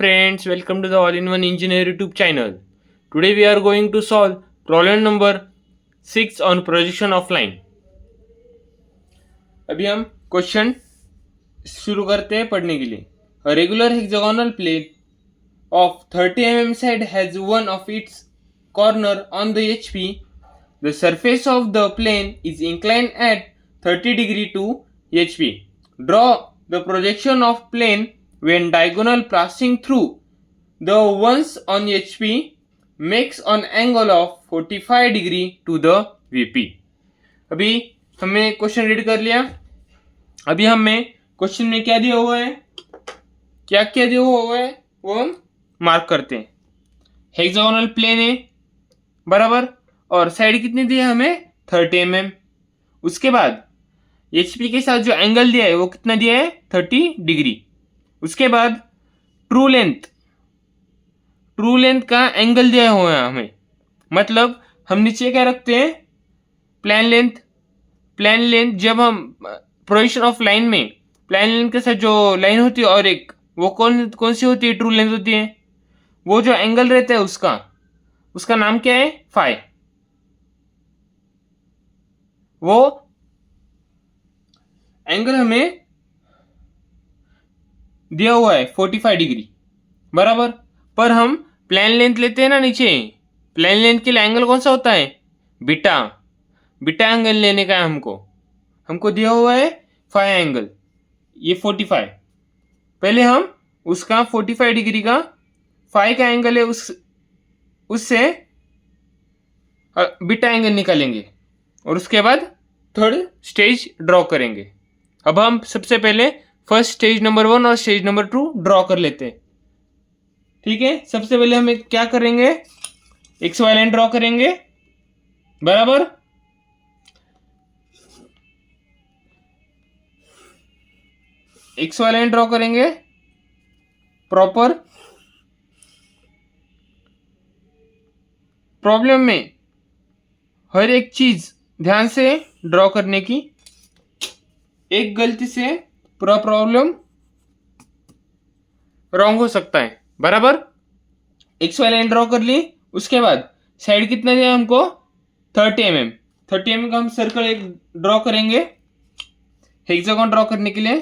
friends, welcome to the All-in-One Engineer YouTube channel. Today we are going to solve problem number 6 on projection of line. अभी हम question शुरू करते हैं पढ़ने के लिए. A regular hexagonal plate of 30 mm side has one of its corner on the HP. The surface of the plane is inclined at 30 degree to HP. Draw the projection of plane when diagonal passing through the ones on HP makes an angle of 45 degree to the VP. अभी हमने question read कर लिया. अभी हमें question में क्या दिया हुआ है, क्या क्या दिया हुआ है वो हम मार्क करते हैं. हेक्सागोनल प्लेन है बराबर, और साइड कितनी दी है हमें 30 mm. उसके बाद एचपी के साथ जो एंगल दिया है वो कितना दिया है 30 डिग्री. उसके बाद ट्रू लेंथ का एंगल दिया हुआ है हमें, मतलब हम नीचे क्या रखते हैं प्लान लेंथ. जब हम प्रोजेक्शन ऑफ लाइन में प्लान लेंथ के साथ जो लाइन होती है और एक वो कौन सी होती है, ट्रू लेंथ होती है. वो जो एंगल रहता है उसका नाम क्या है, फाई. वो एंगल हमें दिया हुआ है 45 डिग्री बराबर. पर हम प्लान लेंथ लेते हैं ना नीचे, प्लान लेंथ के लिए एंगल कौन सा होता है, बीटा एंगल लेने का है हमको दिया हुआ है फाई एंगल, ये 45. पहले हम उसका 45 डिग्री का फाई का एंगल है उससे बीटा एंगल निकालेंगे और उसके बाद थर्ड स्टेज ड्रॉ करेंगे. अब हम सबसे पहले फर्स्ट स्टेज नंबर 1 और स्टेज नंबर 2 ड्रॉ कर लेते हैं. ठीक है, सबसे पहले हम क्या करेंगे, एक्स वाई लाइन ड्रॉ करेंगे बराबर. एक्स वाई लाइन ड्रॉ करेंगे प्रॉपर. प्रॉब्लम में हर एक चीज ध्यान से ड्रॉ करने की, एक गलती से पूरा प्रॉब्लम रॉन्ग हो सकता है बराबर. एक्स वाई लाइन ड्रॉ कर ली. उसके बाद साइड कितना दिया हमको 30 mm. 30 mm का हम सर्कल एक ड्रॉ करेंगे हेक्सागोन ड्रॉ करने के लिए.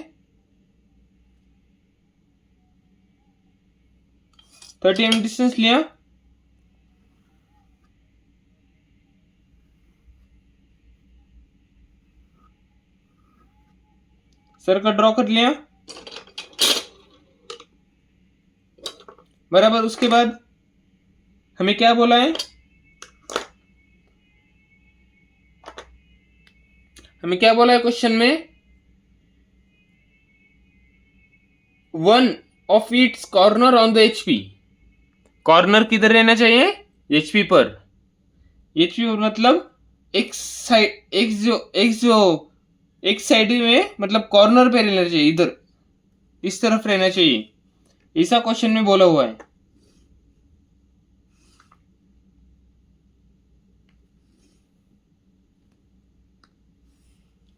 30 mm डिस्टेंस लिया. सर्कल ड्रॉ कर लिया बराबर. उसके बाद हमें क्या बोला है, क्वेश्चन में, one of its corner on the HP. Corner किधर रहना चाहिए, एचपी पर. मतलब एक साइड में मतलब कॉर्नर पे रहना चाहिए, इधर इस तरफ रहना चाहिए, ऐसा क्वेश्चन में बोला हुआ है.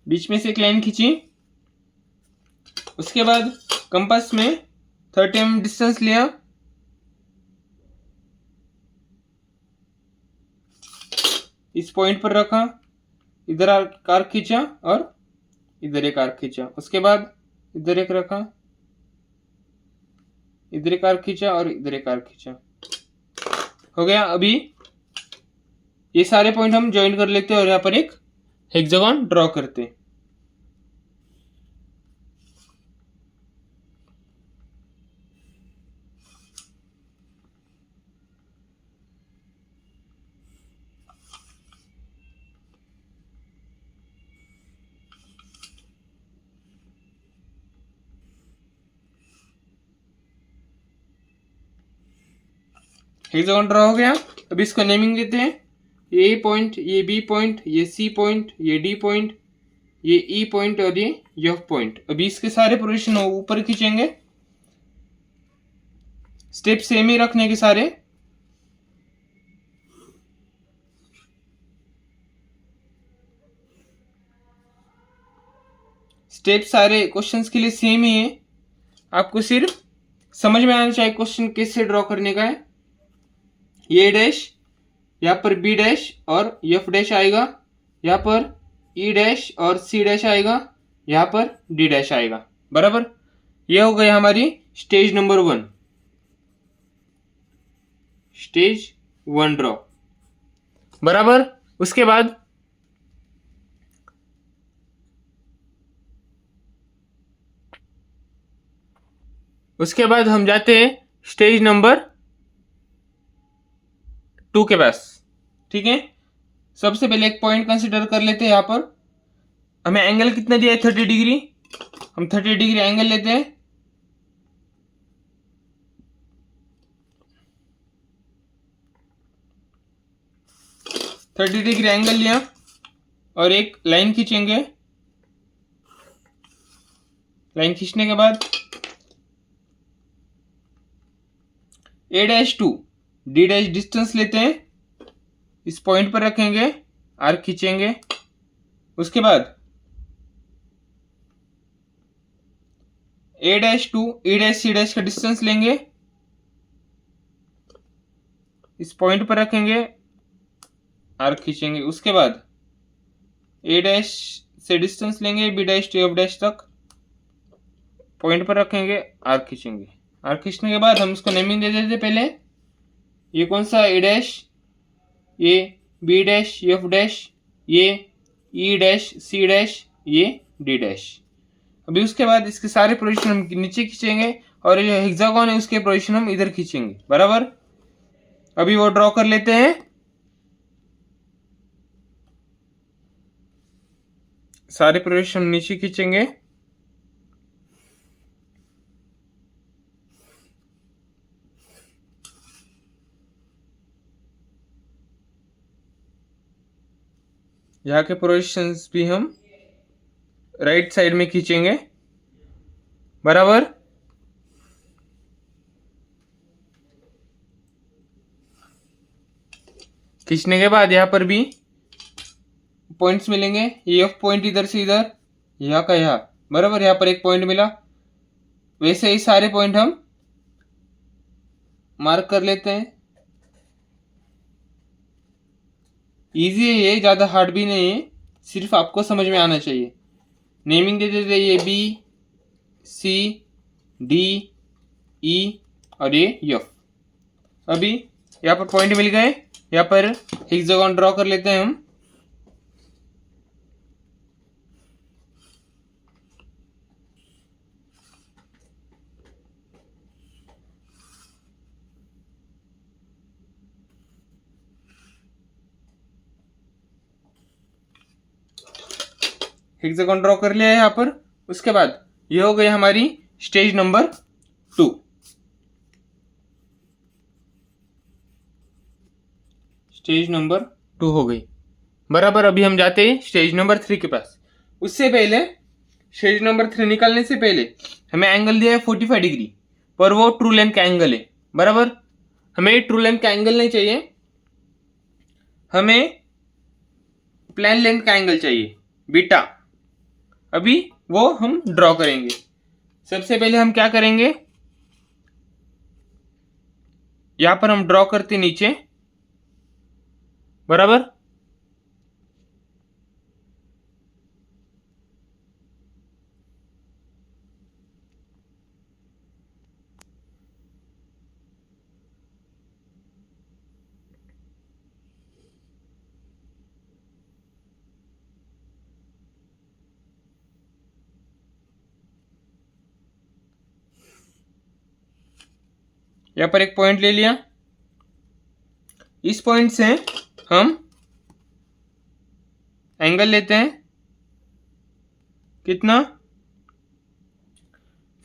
बीच में से एक लाइन खींची. उसके बाद कंपास में 30 mm डिस्टेंस लिया. इस पॉइंट पर रखा, इधर आर्क खींचा और इधर एक आर्क खींचा. उसके बाद इधर एक रखा, इधर एक आर्क खींचा और इधर एक आर्क खींचा. हो गया. अभी ये सारे पॉइंट हम ज्वाइन कर लेते हैं और यहाँ पर एक हेक्सागोन ड्रॉ करते हैं. हेक्सागोन ड्रॉ हो गया. अभी इसको नेमिंग देते हैं. ये पॉइंट, ये बी पॉइंट, ये सी पॉइंट, ये डी पॉइंट, ये ई पॉइंट और ये एफ पॉइंट. अभी इसके सारे प्रोजेक्शन ऊपर खींचेंगे. स्टेप सेम ही रखने के सारे. स्टेप सारे क्वेश्चंस के लिए सेम ही है. आपको सिर्फ समझ में आना चाहिए क्वेश्चन कैसे ड्रॉ करने का है। ए डैश, यहाँ पर बी डैश और एफ डैश आएगा, यहाँ पर ई डैश और सी डैश आएगा, यहाँ पर डी डैश आएगा। बराबर, ये हो गई हमारी स्टेज नंबर 1, स्टेज 1 ड्रॉ। बराबर, उसके बाद हम जाते हैं स्टेज नंबर 2 के पास। ठीक है, सबसे पहले एक पॉइंट कंसिडर कर लेते हैं। यहाँ पर हमें एंगल कितना दिया है, 30 डिग्री। हम 30 डिग्री एंगल लेते हैं। थर्टी डिग्री एंगल लिया और एक लाइन खींचेंगे। लाइन खींचने के बाद A dash to D dash distance लेते हैं, इस पॉइंट पर रखेंगे, आर्क खींचेंगे। उसके बाद A dash to E dash C dash का डिस्टेंस लेंगे, इस पॉइंट पर रखेंगे, आर्क खींचेंगे। उसके बाद ए डैश से डिस्टेंस लेंगे B dash to F dash तक, पॉइंट पर रखेंगे, आर्क खींचेंगे। आर्क खींचने के बाद हम इसको नेमिंग दे देते। पहले ये कौन सा, ए डैश, ये बी डैश, एफ डैश, ये ई डैश, सी डैश, ये डी डैश। अभी उसके बाद इसके सारे पोजीशन हम नीचे खींचेंगे और ये हेक्सागोन है उसके पोजीशन हम इधर खींचेंगे। बराबर, अभी वो ड्रॉ कर लेते हैं। सारे पोजीशन नीचे खींचेंगे। यहाँ के पोजीशंस भी हम राइट साइड में खींचेंगे। बराबर, खींचने के बाद यहाँ पर भी पॉइंट्स मिलेंगे। ये एफ पॉइंट इधर से इधर, यहाँ का यहाँ। बराबर, यहाँ पर एक पॉइंट मिला। वैसे ही सारे पॉइंट हम मार्क कर लेते हैं। इजी है ये, ज़्यादा हार्ड भी नहीं है, सिर्फ आपको समझ में आना चाहिए। नेमिंग दे देते, ये बी सी डी ई और ये एफ। अभी यहाँ पर पॉइंट मिल गए, यहाँ पर हेक्सागोन ड्रॉ कर लेते हैं हम। हेक्सागोन ड्रॉ कर लिया है यहाँ पर। उसके बाद ये हो गई हमारी स्टेज नंबर 2। स्टेज नंबर 2 हो गई। बराबर, अभी हम जाते हैं स्टेज नंबर 3 के पास। उससे पहले स्टेज नंबर 3 निकालने से पहले हमें एंगल दिया है 45 डिग्री, पर वो ट्रू लेंथ का एंगल है। बराबर, हमें ट्रू लेंथ का एंगल नहीं चाहिए, हमें प्लेन लेंथ का एंगल चाहिए, बीटा। अभी वो हम ड्रॉ करेंगे। सबसे पहले हम क्या करेंगे, यहां पर हम ड्रॉ करते नीचे। बराबर, यहां पर एक पॉइंट ले लिया। इस पॉइंट से हम एंगल लेते हैं, कितना,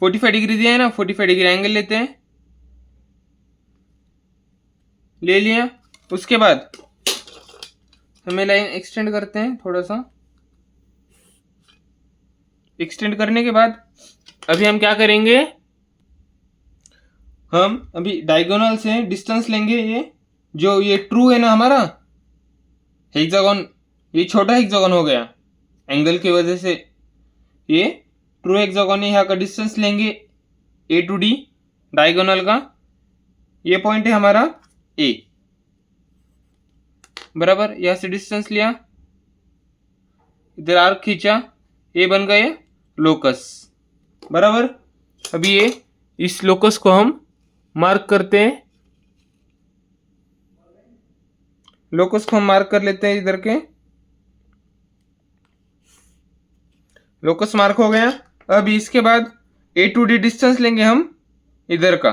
45 डिग्री दिया है ना, 45 डिग्री एंगल लेते हैं, ले लिया। उसके बाद हमें लाइन एक्सटेंड करते हैं, थोड़ा सा एक्सटेंड करने के बाद अभी हम क्या करेंगे, हम अभी डायगोनल से डिस्टेंस लेंगे। ये जो ये ट्रू है ना हमारा हेक्सागोन, ये छोटा हेक्सागोन हो गया एंगल की वजह से, ये ट्रू हेक्सागोन है। यहाँ का डिस्टेंस लेंगे ए टू डी, डायगोनल का, ये पॉइंट है हमारा ए, बराबर। यहां से डिस्टेंस लिया, इधर आर्क खींचा, ये बन गए लोकस, बराबर। अभी ये इस लोकस को हम मार्क करते हैं, लोकस को हम मार्क कर लेते हैं इधर के, लोकस मार्क हो गया। अब इसके बाद ए टू डी डिस्टेंस लेंगे हम इधर का,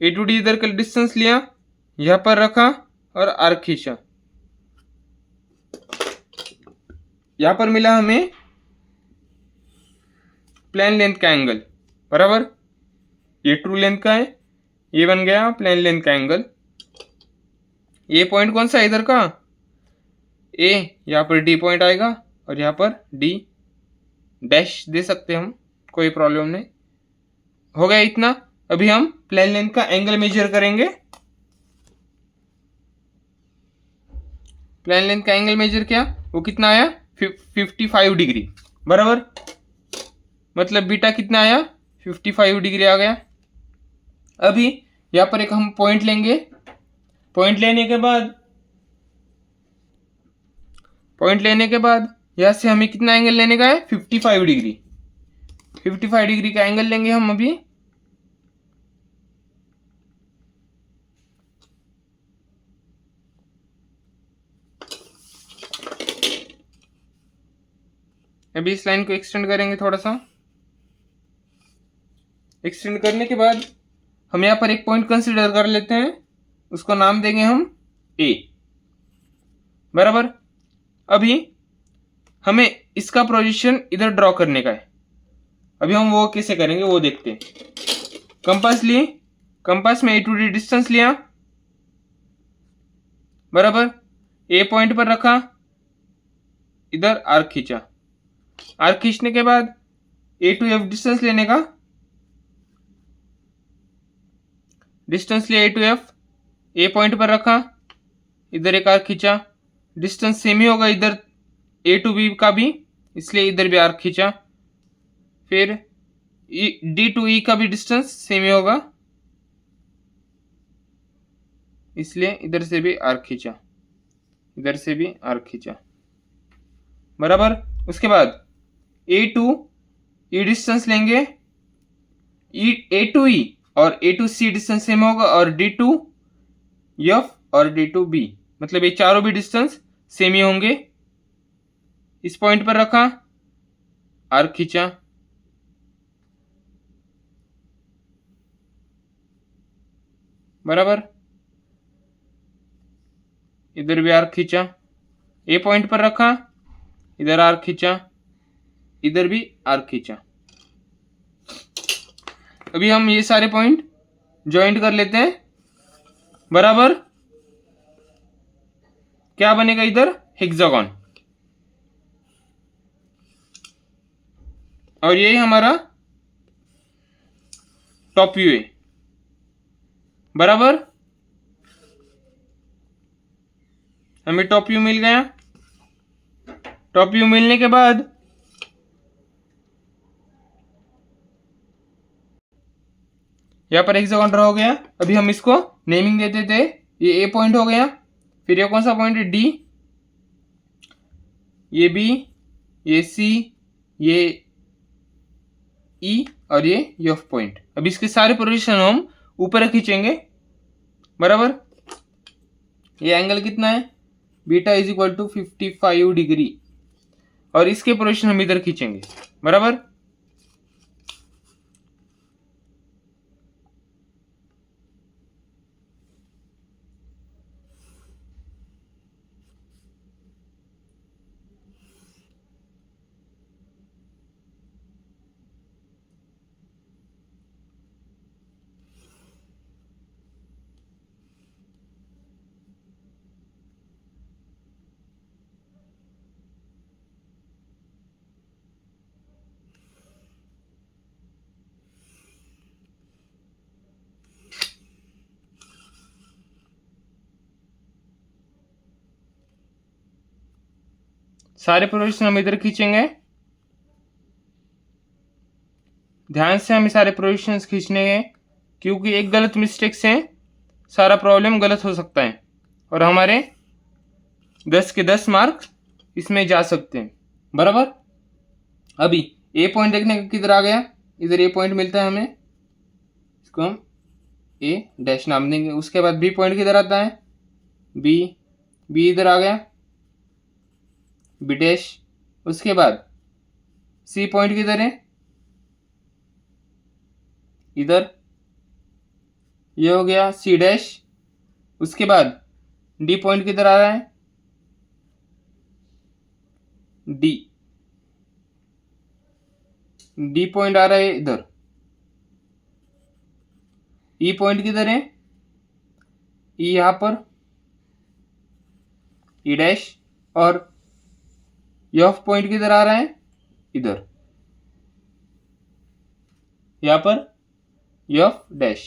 ए टू डी इधर का डिस्टेंस लिया, यहां पर रखा और आर्क खींचा, यहां पर मिला हमें प्लेन लेंथ का एंगल, बराबर। ये ट्रू लेंथ का है, ये बन गया प्लेन लेंथ का एंगल। ये पॉइंट कौन सा है इधर का, ए, यहां पर डी पॉइंट आएगा और यहां पर डी डैश दे सकते हैं हम, कोई प्रॉब्लम नहीं। हो गया इतना। अभी हम प्लेन लेंथ का एंगल मेजर करेंगे। प्लेन लेंथ का एंगल मेजर किया, वो कितना आया 55 डिग्री, बराबर। मतलब बीटा कितना आया 55 डिग्री आ गया। अभी यहां पर एक हम पॉइंट लेंगे, पॉइंट लेने के बाद यहां से हमें कितना एंगल लेने का है 55 डिग्री, 55 डिग्री का एंगल लेंगे हम अभी। अभी इस लाइन को एक्सटेंड करेंगे थोड़ा सा, एक्सटेंड करने के बाद हम यहां पर एक पॉइंट कंसीडर कर लेते हैं, उसको नाम देंगे हम ए, बराबर। अभी हमें इसका पोजीशन इधर ड्रॉ करने का है। अभी हम वो कैसे करेंगे वो देखते हैं। कंपास लिए, कंपास में ए टू डी डिस्टेंस लिया, बराबर। ए पॉइंट पर रखा, इधर आर्क खींचा, आर्क खींचने के बाद ए टू एफ डिस्टेंस लेने का, डिस्टेंस लिया ए टू एफ, ए पॉइंट पर रखा, इधर एक आर्क खींचा, डिस्टेंस सेम ही होगा इधर ए टू बी का भी, इसलिए इधर भी आर्क खींचा। फिर डी टू ई का भी डिस्टेंस सेम ही होगा, इसलिए इधर से भी आर्क खींचा, इधर से भी आर्क खींचा, बराबर। उसके बाद ए टू ई डिस्टेंस लेंगे, ए टू ई और ए टू सी डिस्टेंस सेम होगा, और डी टू एफ और डी टू बी, मतलब ये चारों भी डिस्टेंस सेम ही होंगे। इस पॉइंट पर रखा, आर्क खींचा, बराबर। इधर भी आर्क खींचा, ए पॉइंट पर रखा, इधर आर्क खींचा, इधर भी आर्क खींचा। अभी हम ये सारे पॉइंट ज्वाइंट कर लेते हैं, बराबर। क्या बनेगा इधर हेक्सागन, और ये हमारा टॉप व्यू है, बराबर। हमें टॉप व्यू मिल गया। टॉप व्यू मिलने के बाद यहां पर हेक्सागन ड्रॉ हो गया। अभी हम इसको नेमिंग देते थे, ये ए पॉइंट हो गया, फिर ये कौन सा पॉइंट है डी, ये बी, ये सी, ये ई और ये एफ पॉइंट। अब इसके सारे पोजीशन हम ऊपर खींचेंगे, बराबर। ये एंगल कितना है beta is equal to 55 degree, और इसके पोजीशन हम इधर खींचेंगे, बराबर। सारे पोजीशन हम इधर खींचेंगे, ध्यान से हमें सारे प्रोजेक्शंस खींचने हैं, क्योंकि एक गलत मिस्टेक से सारा प्रॉब्लम गलत हो सकता है और हमारे 10 के 10 मार्क इसमें जा सकते हैं। बराबर। अभी ए पॉइंट देखने का किधर आ गया, इधर ए पॉइंट मिलता है हमें, इसको हम ए डैश नाम देंगे। उसके बाद बी पॉइंट किधर आता है, बी इधर आ गया, बी डैश। उसके बाद सी पॉइंट किधर है, इधर, ये हो गया सी डैश। उसके बाद डी पॉइंट किधर आ रहा है, डी पॉइंट आ रहा है इधर। ई पॉइंट किधर है, ई यहां पर, ई डैश। और एफ पॉइंट किधर आ रहा है, इधर, यहां पर एफ डैश।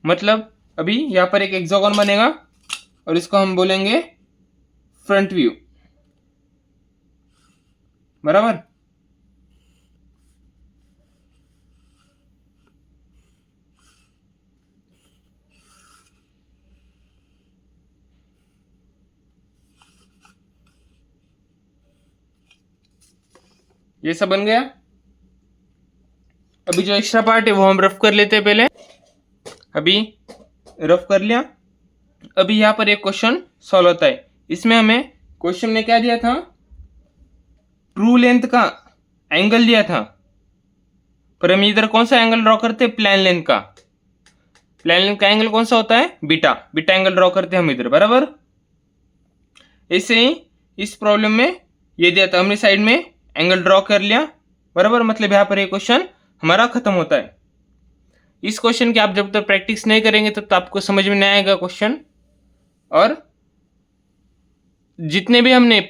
मतलब अभी यहां पर एक हेक्सागोन बनेगा और इसको हम बोलेंगे फ्रंट व्यू। बराबर। ये सब बन गया। अभी जो एक्स्ट्रा पार्ट है वो हम रफ कर लेते हैं पहले। अभी रफ कर लिया। अभी यहां पर एक क्वेश्चन सॉल्व होता है। इसमें हमें क्वेश्चन ने क्या दिया था, ट्रू लेंथ का एंगल दिया था, पर हम इधर कौन सा एंगल ड्रॉ करते हैं, प्लेन लेंथ का। प्लेन लेंथ का एंगल कौन सा होता है, बीटा एंगल ड्रॉ करते हैं हम इधर। बराबर। ऐसे ही इस प्रॉब्लम में ये दिया था, हमने साइड में एंगल ड्रॉ कर लिया। बराबर। मतलब यहां पर ये क्वेश्चन हमारा खत्म होता है। इस क्वेश्चन की आप जब तक प्रैक्टिस नहीं करेंगे तब तक आपको समझ में नहीं आएगा क्वेश्चन। और जितने भी हमने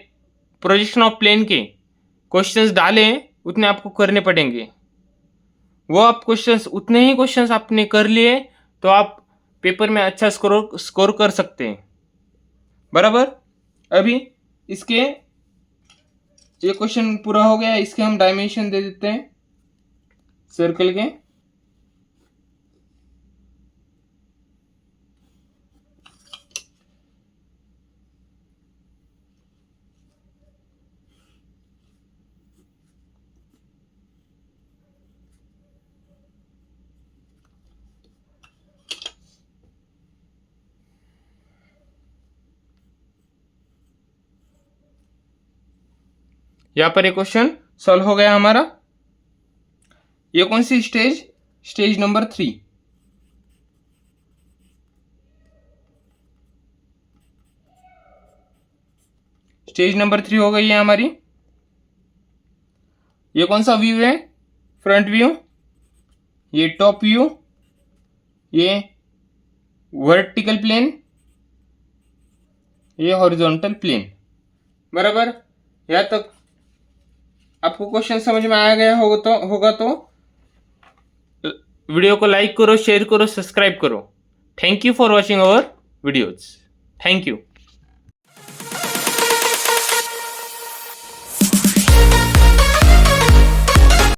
प्रोजेक्शन ऑफ प्लेन के क्वेश्चंस डाले उतने आपको करने पड़ेंगे। वो आप क्वेश्चंस, उतने ही क्वेश्चंस आपने कर लिए तो आप पेपर में अच्छा स्कोर कर सकते हैं। बराबर। अभी इसके ये क्वेश्चन पूरा हो गया। इसके हम डायमेंशन दे देते हैं सर्कल के। यहां पर एक क्वेश्चन सॉल्व हो गया हमारा। ये कौन सी स्टेज नंबर 3। स्टेज नंबर 3 हो गई है हमारी। ये कौन सा व्यू है, फ्रंट व्यू। ये टॉप व्यू, ये वर्टिकल प्लेन, ये हॉरिजॉन्टल प्लेन। बराबर। यहां तक आपको क्वेश्चन समझ में आ गया होगा तो वीडियो को लाइक करो, शेयर करो, सब्सक्राइब करो। Thank you for watching our videos. Thank you.